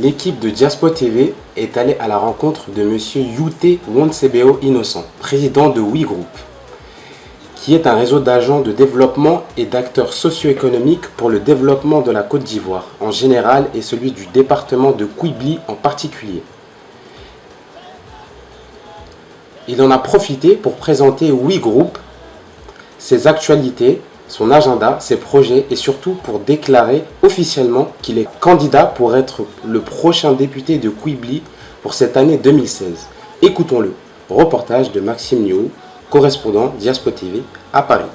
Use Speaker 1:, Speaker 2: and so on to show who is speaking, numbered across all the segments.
Speaker 1: L'équipe de Diaspo TV est allée à la rencontre de M. Yute Wonsebeo Innocent, président de We Group, qui est un réseau d'agents de développement et d'acteurs socio-économiques pour le développement de la Côte d'Ivoire en général et celui du département de Kouibli en particulier. Il en a profité pour présenter We Group, ses actualités, son agenda, ses projets et surtout pour déclarer officiellement qu'il est candidat pour être le prochain député de Kouibli pour cette année 2016. Écoutons-le. Reportage de Maxime Niou, correspondant Diaspo TV à Paris.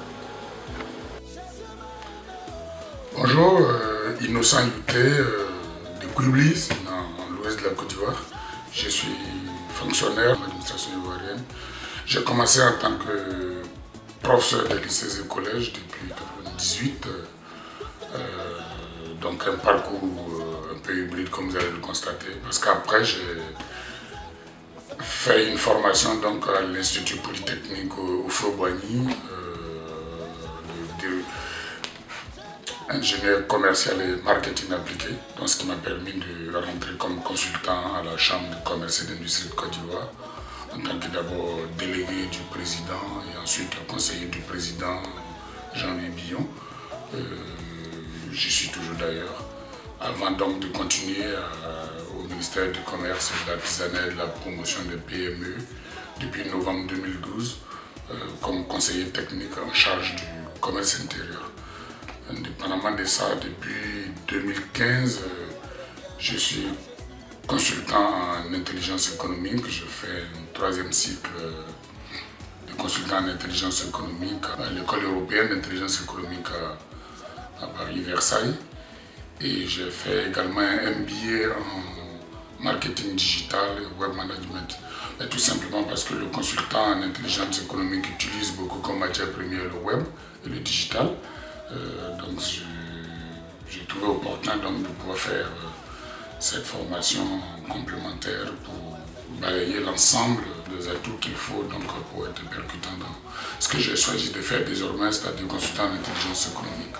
Speaker 2: Bonjour, Innocent Yute de Kouibli, dans l'ouest de la Côte d'Ivoire. Je suis fonctionnaire de l'administration ivoirienne. J'ai commencé en tant que professeur de lycées et collèges depuis 1998. Donc un parcours un peu hybride comme vous allez le constater. Parce qu'après j'ai fait une formation donc, à l'Institut Polytechnique au Feu-Boigny, ingénieur commercial et marketing appliqué, donc ce qui m'a permis de rentrer comme consultant à la Chambre de commerce et d'industrie de Côte d'Ivoire, en tant que d'abord délégué du président et ensuite conseiller du président Jean-Louis Billon. J'y suis toujours d'ailleurs, avant donc de continuer au ministère du Commerce, de l'Artisanat et de la promotion des PME depuis novembre 2012 comme conseiller technique en charge du commerce intérieur. Indépendamment de ça, depuis 2015, je suis consultant en intelligence économique. Je fais un 3e cycle de consultant en intelligence économique à l'école européenne d'intelligence économique à Paris-Versailles. Et j'ai fait également un MBA en marketing digital et web management. Mais tout simplement parce que le consultant en intelligence économique utilise beaucoup comme matière première le web et le digital. Donc j'ai trouvé opportun donc, de pouvoir faire cette formation complémentaire pour balayer l'ensemble des atouts qu'il faut donc, pour être percutant dans ce que j'ai choisi de faire désormais, c'est-à-dire consultant en intelligence économique.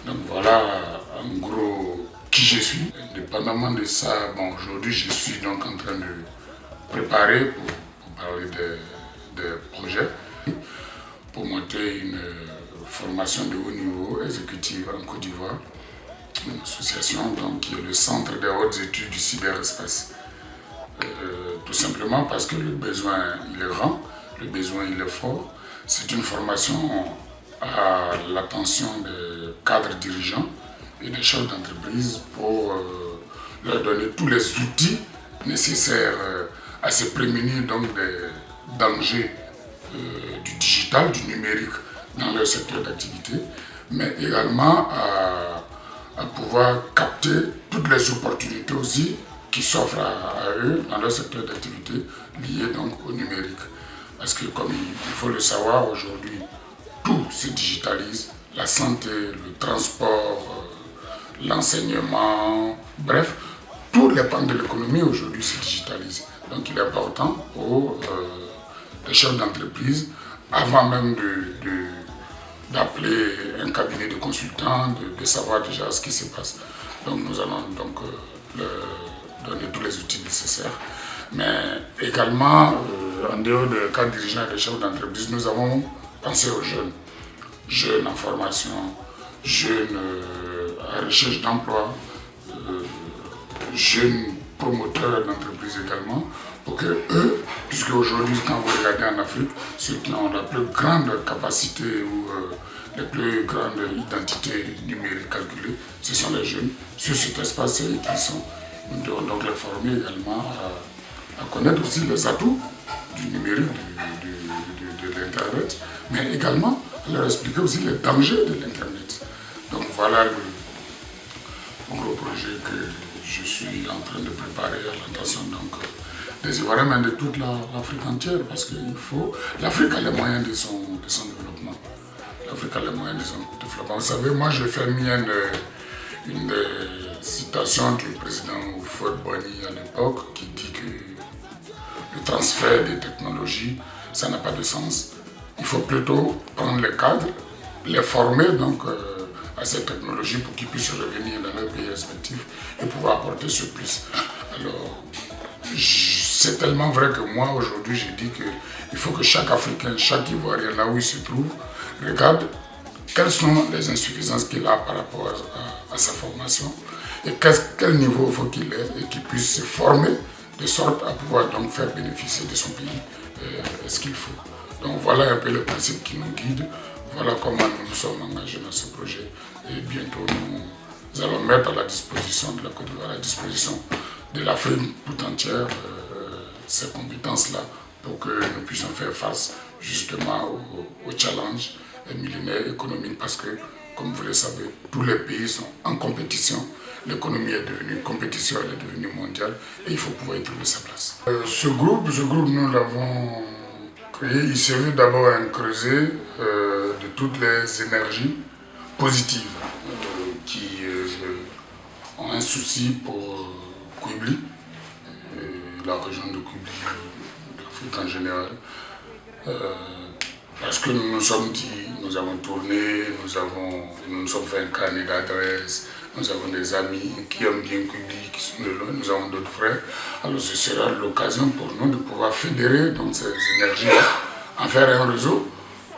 Speaker 2: Donc voilà en gros qui je suis. Indépendamment de ça, bon, aujourd'hui je suis donc en train de préparer pour parler des projets, pour monter une formation de haut niveau exécutive en Côte d'Ivoire, une association donc, qui est le centre des hautes études du cyberespace. Tout simplement parce que le besoin il est grand, le besoin il est fort. C'est une formation à l'attention des cadres dirigeants et des chefs d'entreprise pour leur donner tous les outils nécessaires à se prémunir donc des dangers du digital, du numérique dans leur secteur d'activité, mais également à pouvoir capter toutes les opportunités aussi qui s'offrent à eux dans leur secteur d'activité liées donc au numérique. Parce que comme il faut le savoir, aujourd'hui, tout se digitalise, la santé, le transport, l'enseignement, bref, tous les pans de l'économie aujourd'hui se digitalisent. Donc il est important pour les chefs d'entreprise, avant même d'appeler un cabinet de consultants, de savoir déjà ce qui se passe. Donc nous allons donc leur donner tous les outils nécessaires. Mais également, en dehors des cadres dirigeants et des chefs d'entreprise, nous avons pensé aux jeunes. Jeunes en formation, jeunes à recherche d'emploi, jeunes promoteurs d'entreprises également, pour que eux, puisque aujourd'hui, quand vous regardez en Afrique, ceux qui ont la plus grande capacité ou les plus grandes identités numériques calculées, ce sont les jeunes. Sur cet espace, c'est eux qui sont. Nous devons donc les former également à connaître aussi les atouts du numérique, de l'Internet, mais également leur expliquer aussi les dangers de l'Internet. Donc voilà le gros projet que je suis en train de préparer à l'attention des Ivoiriens, mais de toute l'Afrique entière, parce que l'Afrique a les moyens de son développement. L'Afrique a les moyens de son développement. Vous savez, moi j'ai fait mienne une des citations du président Houphouët-Boigny à l'époque qui dit que le transfert des technologies, ça n'a pas de sens. Il faut plutôt prendre les cadres, les former donc à cette technologie pour qu'ils puissent revenir dans leur pays respectifs et pouvoir apporter ce plus. Alors, c'est tellement vrai que moi, aujourd'hui, j'ai dit qu'il faut que chaque Africain, chaque Ivoirien, là où il se trouve, regarde quelles sont les insuffisances qu'il a par rapport à sa formation et quel niveau il faut qu'il ait et qu'il puisse se former de sorte à pouvoir donc faire bénéficier de son pays ce qu'il faut. Donc voilà un peu le principe qui nous guide, voilà comment nous nous sommes engagés dans ce projet et bientôt nous allons mettre à la disposition de la Côte d'Ivoire, à la disposition de l'Afrique tout entière ces compétences-là pour que nous puissions faire face justement au challenge millénaire économique parce que, comme vous le savez, tous les pays sont en compétition. L'économie est devenue compétition, elle est devenue mondiale et il faut pouvoir y trouver sa place. Ce groupe, nous l'avons créé, il servait d'abord à un creuset de toutes les énergies positives qui ont un souci pour Koubli, la région de Koubli, l'Afrique en général. Parce que nous nous sommes dit, nous avons tourné, nous nous sommes fait un carnet d'adresses, nous avons des amis qui aiment bien Koubli, qui sont de loin, nous avons d'autres frères. Alors ce sera l'occasion pour nous de pouvoir fédérer donc, ces énergies-là, en faire un réseau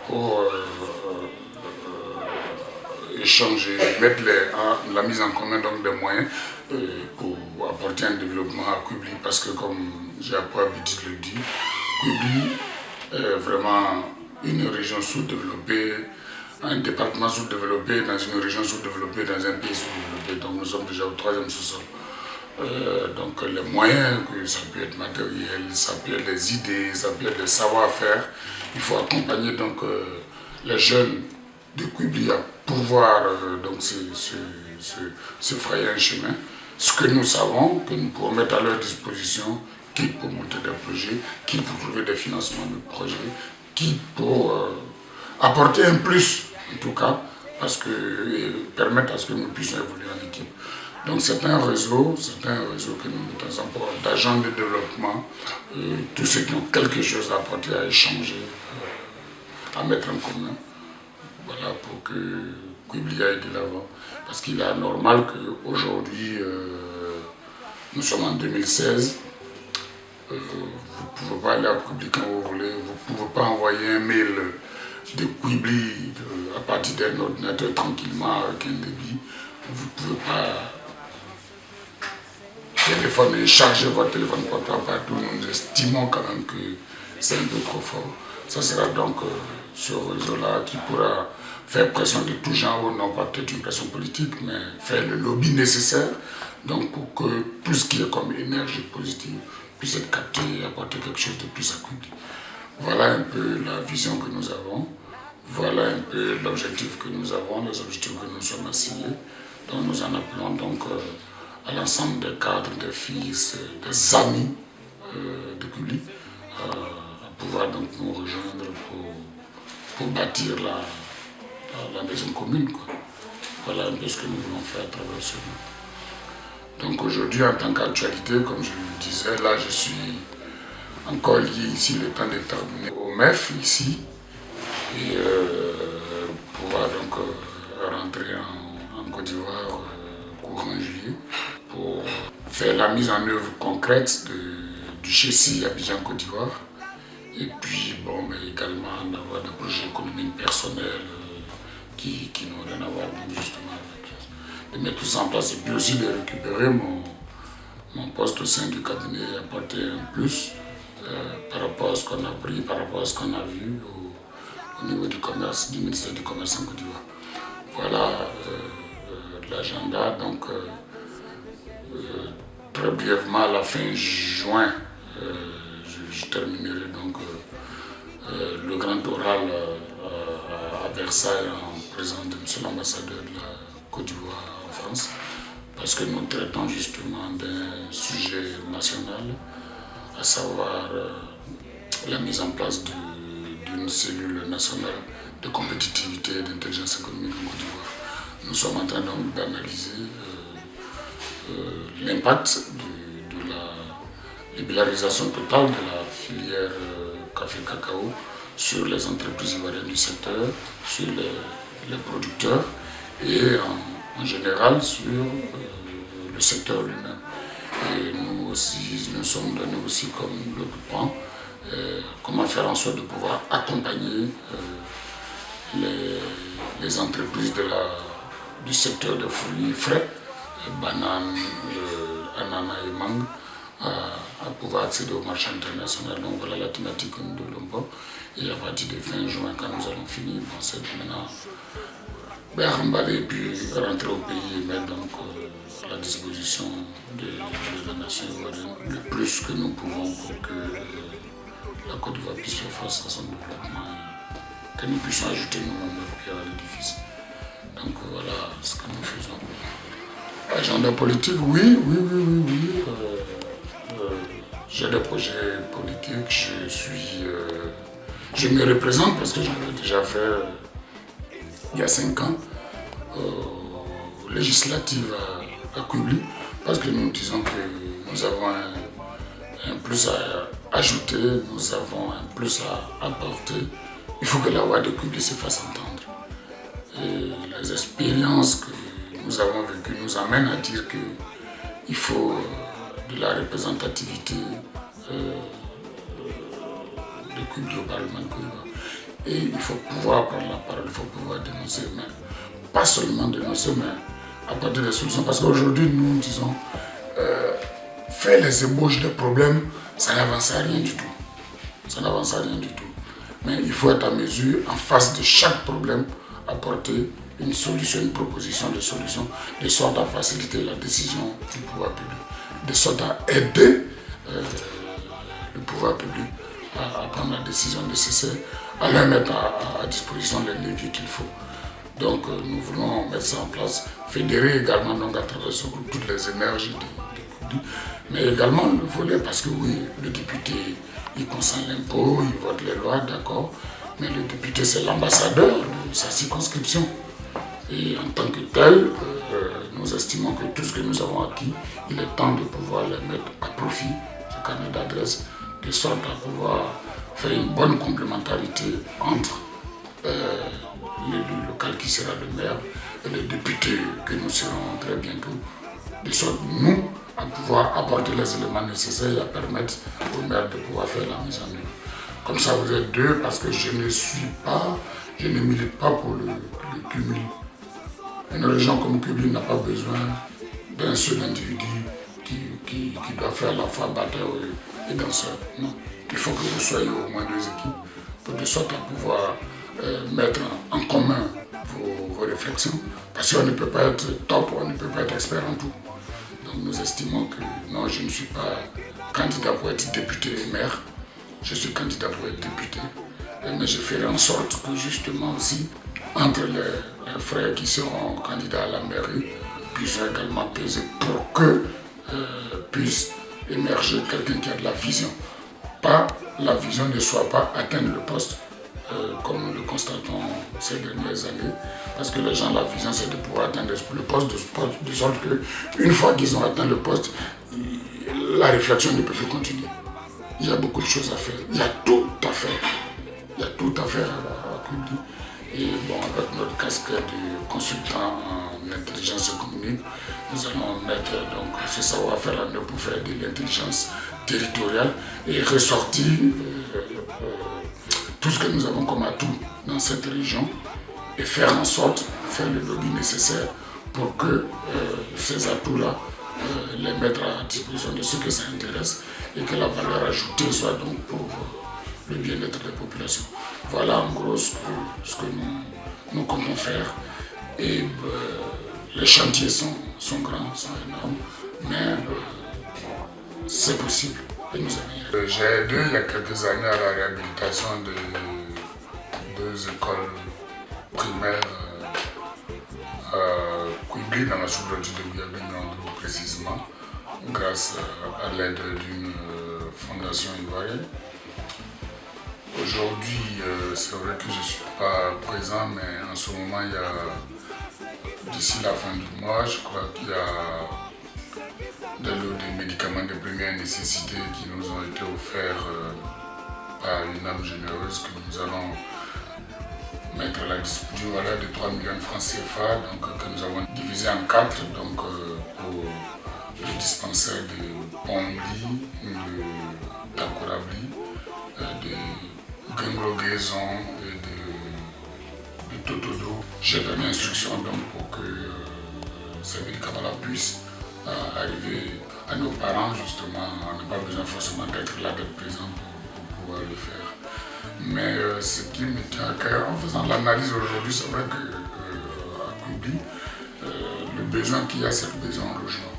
Speaker 2: pour échanger, mettre la mise en commun donc, des moyens pour apporter un développement à Koubli. Parce que comme j'ai l'habitude de le dire, Koubli est vraiment une région sous-développée, un département sous-développé dans une région sous-développée, dans un pays sous-développé. Donc nous sommes déjà au 3e sous-sol. Donc les moyens, que ça peut être matériel, ça peut être des idées, ça peut être des savoir-faire. Il faut accompagner donc les jeunes de Koubli à pouvoir donc se frayer un chemin. Ce que nous savons, que nous pourrons mettre à leur disposition, qui pour monter des projets, qui pour trouver des financements de projets, qui pour apporter un plus, en tout cas, parce que, et permettre à ce que nous puissions évoluer en équipe. Donc c'est un réseau que nous mettons en place, d'agents de développement, tous ceux qui ont quelque chose à apporter, à échanger, à mettre en commun. Voilà, pour que Koubli aille de l'avant. Parce qu'il est anormal qu'aujourd'hui, nous sommes en 2016, vous ne pouvez pas aller à Koubli quand vous voulez, vous ne pouvez pas envoyer un mail de Koubli à partir d'un ordinateur tranquillement avec un débit. Vous ne pouvez pas téléphoner, charger votre téléphone portable partout. Nous estimons quand même que c'est un peu trop fort. Ça sera donc ce réseau-là qui pourra faire pression de tout genre, non pas peut-être une pression politique, mais faire le lobby nécessaire donc pour que tout ce qui est comme énergie positive puisse être capté et apporter quelque chose de plus à Koubli. Voilà un peu la vision que nous avons, voilà un peu l'objectif que nous avons, les objectifs que nous sommes assignés. Donc nous en appelons donc à l'ensemble des cadres, des fils, des amis de Koubli à pouvoir donc nous rejoindre pour bâtir la maison commune, quoi. Voilà un peu ce que nous voulons faire à travers ce groupe. Donc aujourd'hui, en tant qu'actualité, comme je le disais, là je suis encore lié ici le temps de terminer au MEF ici et pouvoir donc rentrer en Côte d'Ivoire courant juillet pour faire la mise en œuvre concrète du GECI Abidjan Côte d'Ivoire. Et puis, bon, mais également d'avoir des projets économiques personnels qui n'ont rien à voir donc, justement avec de mettre tout ça en place et puis aussi de récupérer mon poste au sein du cabinet et apporter un plus par rapport à ce qu'on a pris, par rapport à ce qu'on a vu au niveau du commerce, du ministère du Commerce en Côte d'Ivoire. Voilà l'agenda. Donc, très brièvement, à la fin juin, je terminerai donc le grand oral à Versailles en présence de M. l'ambassadeur de la Côte d'Ivoire en France, parce que nous traitons justement d'un sujet national, à savoir la mise en place d'une cellule nationale de compétitivité et d'intelligence économique en Côte d'Ivoire. Nous sommes en train donc d'analyser l'impact de la libéralisation totale de la filière café-cacao sur les entreprises ivoiriennes du secteur, sur les producteurs et en général sur le secteur lui-même. Et nous aussi, nous sommes donnés aussi comme l'autre point, comment faire en sorte de pouvoir accompagner les entreprises du secteur de fruits frais, bananes, ananas et mangue, à pouvoir accéder au marché international. Donc voilà la thématique que nous développons. Et à partir de fin juin, quand nous allons finir, bon, c'est maintenant remballer et puis rentrer au pays et mettre donc à la disposition de la nation ivoirienne le plus que nous pouvons pour que la Côte d'Ivoire puisse faire face à son développement et que nous puissions ajouter nous-mêmes notre pierre à l'édifice. Donc voilà ce que nous faisons. Agenda politique, oui. J'ai des projets politiques, je me représente parce que j'en ai déjà fait il y a 5 ans législative à Koubli, parce que nous disons que nous avons un plus à ajouter, nous avons un plus à apporter. Il faut que la voix de Koubli se fasse entendre. Et les expériences que nous avons vécues nous amènent à dire qu'il faut de la représentativité de Koubli au Parlement de Côte d'Ivoire. Et il faut pouvoir prendre la parole, il faut pouvoir dénoncer, mais pas seulement dénoncer, mais apporter des solutions. Parce qu'aujourd'hui, nous disons, faire les ébauches des problèmes, ça n'avance à rien du tout. Ça n'avance à rien du tout. Mais il faut être à mesure, en face de chaque problème, apporter une solution, une proposition de solution, de sorte à faciliter la décision du pouvoir public, de sorte à aider le pouvoir public à prendre la décision nécessaire, à leur mettre à disposition les leviers qu'il faut. Donc nous voulons mettre ça en place, fédérer également donc, à travers ce groupe toutes les énergies mais également le volet, parce que oui, le député, il consent l'impôt, il vote les lois, d'accord, mais le député c'est l'ambassadeur de sa circonscription. Et en tant que tel, nous estimons que tout ce que nous avons acquis, il est temps de pouvoir les mettre à profit, ce carnet d'adresse, de sorte à pouvoir faire une bonne complémentarité entre l'élu local qui sera le maire et les députés que nous serons très bientôt, de sorte nous à pouvoir apporter les éléments nécessaires et à permettre au maire de pouvoir faire la mise en œuvre. Comme ça vous êtes deux, parce que je ne milite pas pour le cumul. Une région comme Koubli n'a pas besoin d'un seul individu qui doit faire la fois batteur et danseur. Non. Il faut que vous soyez au moins 2 équipes, pour de sorte à pouvoir mettre en commun vos réflexions. Parce qu'on ne peut pas être top, on ne peut pas être expert en tout. Donc nous estimons que non, je ne suis pas candidat pour être député et maire. Je suis candidat pour être député. Mais je ferai en sorte que justement aussi, entre les frères qui seront candidats à la mairie, puissent également peser pour que puisse émerger quelqu'un qui a de la vision. Pas la vision ne soit pas atteindre le poste, comme nous le constatons ces dernières années, parce que les gens, la vision c'est de pouvoir atteindre le poste, de sorte qu'une fois qu'ils ont atteint le poste, la réflexion ne peut plus continuer. Il y a beaucoup de choses à faire, il y a tout à faire. Il y a tout à faire à Koubli. Et bon, avec notre casquette de consultant en intelligence économique, nous allons mettre donc ce savoir-faire en œuvre pour faire de l'intelligence territoriale et ressortir tout ce que nous avons comme atout dans cette région et faire en sorte, faire le lobby nécessaire pour que ces atouts-là, les mettre à disposition de ceux que ça intéresse et que la valeur ajoutée soit donc pour le bien-être des populations. Voilà en gros ce que nous comptons faire. Et les chantiers sont grands, sont énormes, mais c'est possible de nous améliorer. J'ai aidé il y a quelques années à la réhabilitation de 2 écoles primaires à Koubli, dans la sous-préfecture de Gouyabi, précisément, grâce à l'aide d'une fondation ivoirienne. Aujourd'hui, c'est vrai que je ne suis pas présent, mais en ce moment, il y a, d'ici la fin du mois, je crois qu'il y a des lots de médicaments de première nécessité qui nous ont été offerts par une âme généreuse que nous allons mettre à la disposition de 3 millions de francs CFA donc, que nous avons divisé en 4 donc, pour le dispensaire de Pombli, de Takourabli, de Genglo-Gaison et de Totodo. J'ai donné instruction donc, pour que ces médicaments-là puissent arriver à nos parents justement. On n'a pas besoin forcément d'être là, d'être présent pour pouvoir le faire. Mais ce qui me tient à cœur, en faisant l'analyse aujourd'hui, c'est vrai qu'à Koubli, le besoin qu'il y a, c'est le besoin en logement.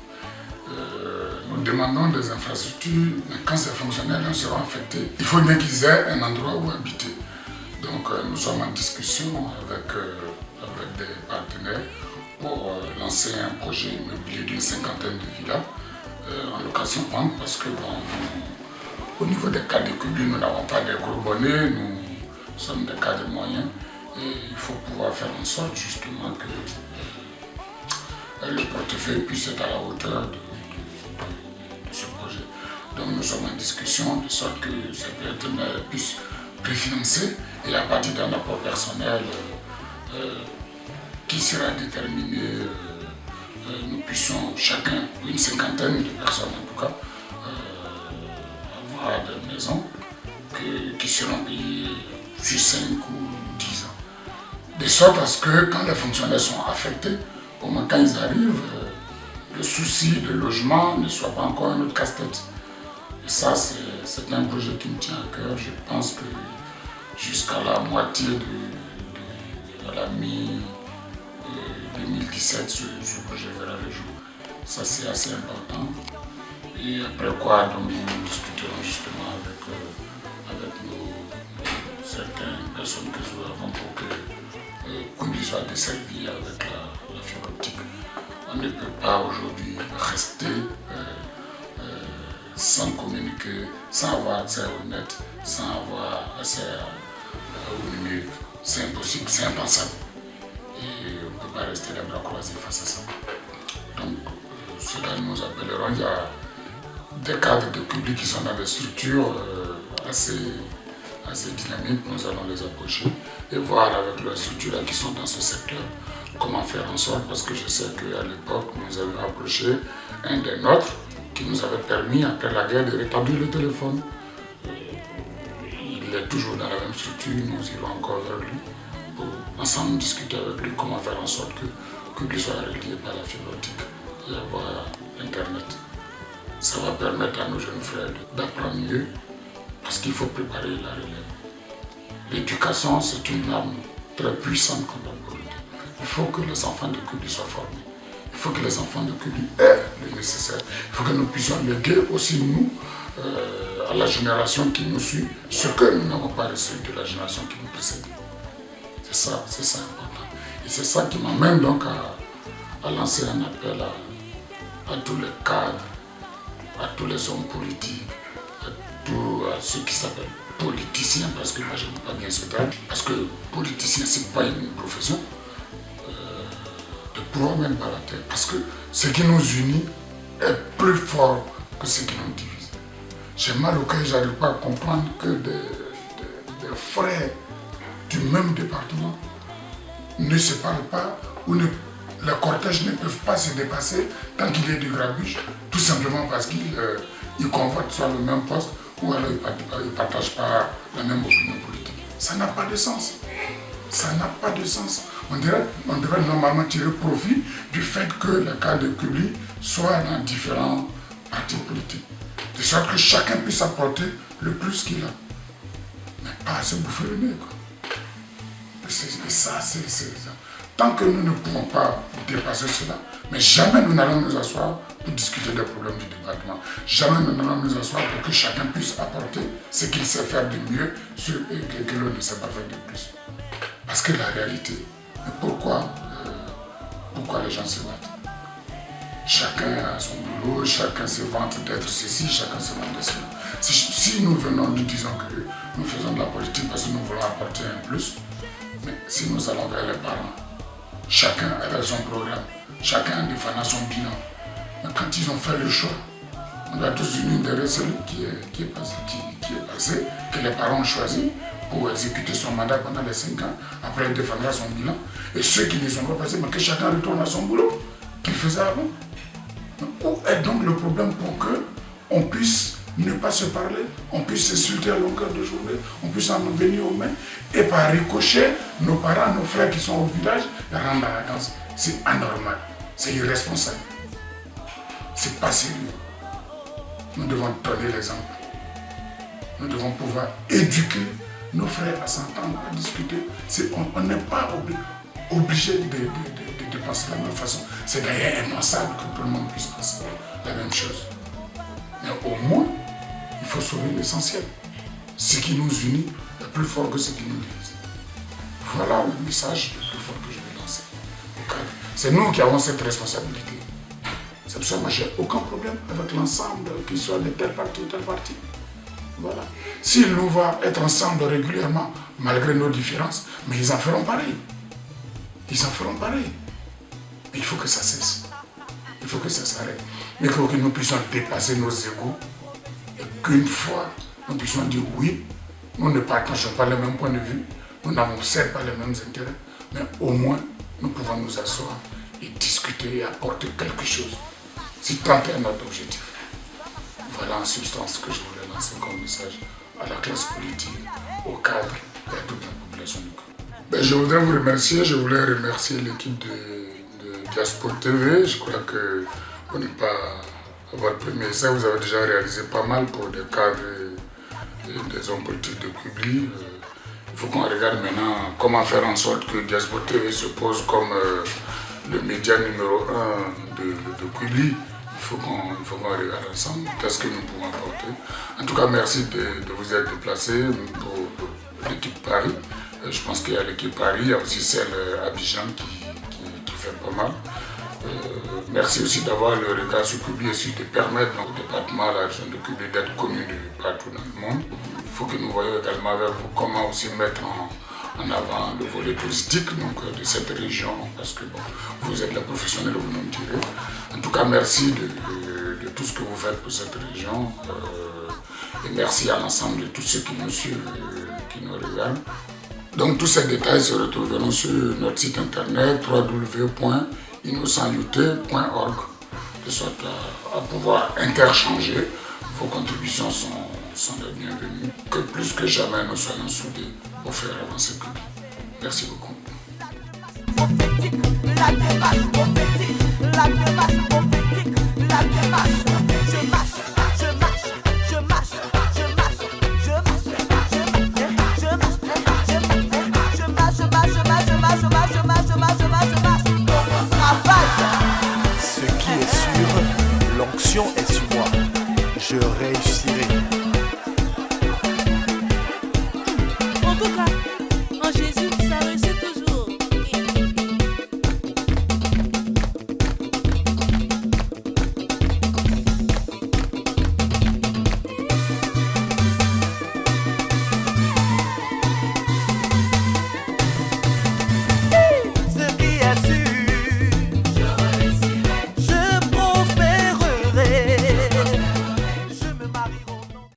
Speaker 2: Nous demandons des infrastructures, mais quand ces fonctionnaires seront affectés, il faut bien qu'ils aient un endroit où habiter. Donc nous sommes en discussion avec des partenaires pour lancer un projet immobilier d'une 50aine de villas en location-vente parce que au niveau des cadres de Koubli, nous n'avons pas des gros bonnets, nous sommes des cadres moyens et il faut pouvoir faire en sorte justement que le portefeuille puisse être à la hauteur de ce projet. Donc nous sommes en discussion de sorte que ces partenaires puissent préfinancer et à partir d'un apport personnel qui sera déterminé, nous puissions chacun, une 50aine de personnes en tout cas, avoir des maisons qui seront payées sur 5 ou 10 ans. De sorte à ce que quand les fonctionnaires sont affectés, au moins quand ils arrivent, le souci de logement ne soit pas encore un autre casse-tête. Et ça, c'est un projet qui me tient à cœur. Je pense que jusqu'à la moitié de la mi-2017, ce projet verra le jour. Ça, c'est assez important. Et après quoi, donc, nous discuterons justement avec certaines personnes que nous avons pour que Koubli soit desservi avec la fibre optique. On ne peut pas aujourd'hui rester sans communiquer, sans avoir accès au net, sans avoir accès au numérique. C'est impossible, c'est impensable. Et on ne peut pas rester les bras croisés face à ça. Donc, cela nous appellerons. Il y a des cadres de Koubli qui sont dans des structures assez dynamiques. Nous allons les approcher et voir avec leurs structures qui sont dans ce secteur comment faire en sorte, parce que je sais qu'à l'époque, nous avions approché un des nôtres qui nous avait permis, après la guerre, de rétablir le téléphone. Il est toujours dans la même structure, nous irons encore vers lui pour ensemble discuter avec lui comment faire en sorte que lui soit relié par la fibre optique et avoir Internet. Ça va permettre à nos jeunes frères d'apprendre mieux parce qu'il faut préparer la relève. L'éducation, c'est une arme très puissante qu'on doit brûler. Il faut que les enfants de Koubli soient formés. Il faut que les enfants de Koubli aient le nécessaire. Il faut que nous puissions léguer aussi, nous, à la génération qui nous suit, ce que nous n'avons pas reçu de la génération qui nous précède. C'est ça important. Et c'est ça qui m'amène donc à lancer un appel à tous les cadres, à tous les hommes politiques, à ceux qui s'appellent politiciens, parce que moi je n'aime pas bien ce terme, parce que politicien c'est pas une profession, de pouvoir même par la terre, parce que ce qui nous unit est plus fort que ce qui nous divise. J'ai mal au cœur, je n'arrive pas à comprendre que des frères du même département ne se parlent pas, ou les cortèges ne peuvent pas se dépasser tant qu'il y a du grabuge, tout simplement parce qu'ils convoitent soit le même poste ou alors ils ne partagent pas la même opinion politique. Ça n'a pas de sens. Ça n'a pas de sens. On devrait normalement tirer profit du fait que le cas de Koubli soit dans différents partis politiques. De sorte que chacun puisse apporter le plus qu'il a. Mais pas à se bouffer le nez, quoi. Et ça, c'est ça. Tant que nous ne pouvons pas dépasser cela, mais jamais nous n'allons nous asseoir pour discuter des problèmes du département. Jamais nous n'allons nous asseoir pour que chacun puisse apporter ce qu'il sait faire de mieux et que l'autre ne sait pas faire de plus. Parce que la réalité, pourquoi les gens se battent? Chacun a son boulot, chacun se vante d'être ceci, chacun se vante de cela. Si nous venons, nous disons que nous faisons de la politique parce que nous voulons apporter un plus, mais si nous allons vers les parents, chacun avec son programme, chacun en défendant son bilan. Mais quand ils ont fait le choix, on a tous unis derrière celui qui est passé, que les parents ont choisi, pour exécuter son mandat pendant les 5 ans. Après, il défendra son bilan. Et ceux qui ne sont pas passés, mais que chacun retourne à son boulot qu'il faisait avant. Où est donc le problème pour qu'on puisse ne pas se parler, on puisse s'insulter à longueur de journée, on puisse en venir aux mains et par ricochet, nos parents, nos frères qui sont au village, rentrent dans la danse. C'est anormal, c'est irresponsable, c'est pas sérieux. Nous devons donner l'exemple. Nous devons pouvoir éduquer nos frères à s'entendre, à discuter. On n'est pas obligé de penser de la même façon. C'est d'ailleurs impensable que tout le monde puisse penser la même chose. Mais au moins, il faut sauver l'essentiel. Ce qui nous unit est plus fort que ce qui nous divise. Voilà le message le plus fort que je vais lancer. C'est nous qui avons cette responsabilité. C'est pour ça que moi, je n'ai aucun problème avec l'ensemble, qu'il soit de tel parti ou tel parti. Voilà. S'ils nous voient être ensemble régulièrement, malgré nos différences, mais ils en feront pareil. Ils en feront pareil. Mais il faut que ça cesse. Il faut que ça s'arrête. Mais il faut que nous puissions dépasser nos égos. Et qu'une fois, nous puissions dire oui, nous ne partageons pas les mêmes points de vue, nous n'avons certes pas les mêmes intérêts, mais au moins, nous pouvons nous asseoir et discuter et apporter quelque chose. Si tant est notre objectif. Voilà en substance ce que je voulais lancer comme message à la classe politique, au cadre et à toute la population du Congo. Je voudrais vous remercier, je voulais remercier l'équipe de Diaspora TV. Je crois que vous n'êtes pas à votre premier essai, vous avez déjà réalisé pas mal pour des cadres et des hommes politiques de Kubli. Il faut qu'on regarde maintenant comment faire en sorte que Diaspora TV se pose comme le média numéro 1 de Kubli. Il faut qu'on regarde ensemble qu'est-ce que nous pouvons apporter. En tout cas, merci de vous être déplacé pour l'équipe Paris. Je pense qu'il y a l'équipe Paris, il y a aussi celle Abidjan qui fait pas mal. Merci aussi d'avoir le regard sur Kubli et sur de permettre au département, à la région de Kubli d'être connu partout dans le monde. Il faut que nous voyions également avec vous comment aussi mettre en avant le volet touristique de cette région, parce que bon, vous êtes la professionnelle, vous nous direz. En tout cas, merci de tout ce que vous faites pour cette région. Et merci à l'ensemble de tous ceux qui nous suivent, qui nous regardent. Donc tous ces détails se retrouveront sur notre site internet www.innocentut.org, de sorte à pouvoir interchanger. Vos contributions sont les bienvenues. Que plus que jamais nous soyons soudés pour faire avancer le pays. Merci beaucoup.
Speaker 3: Ce qui est sûr, l'onction est sur moi. Je réussirai.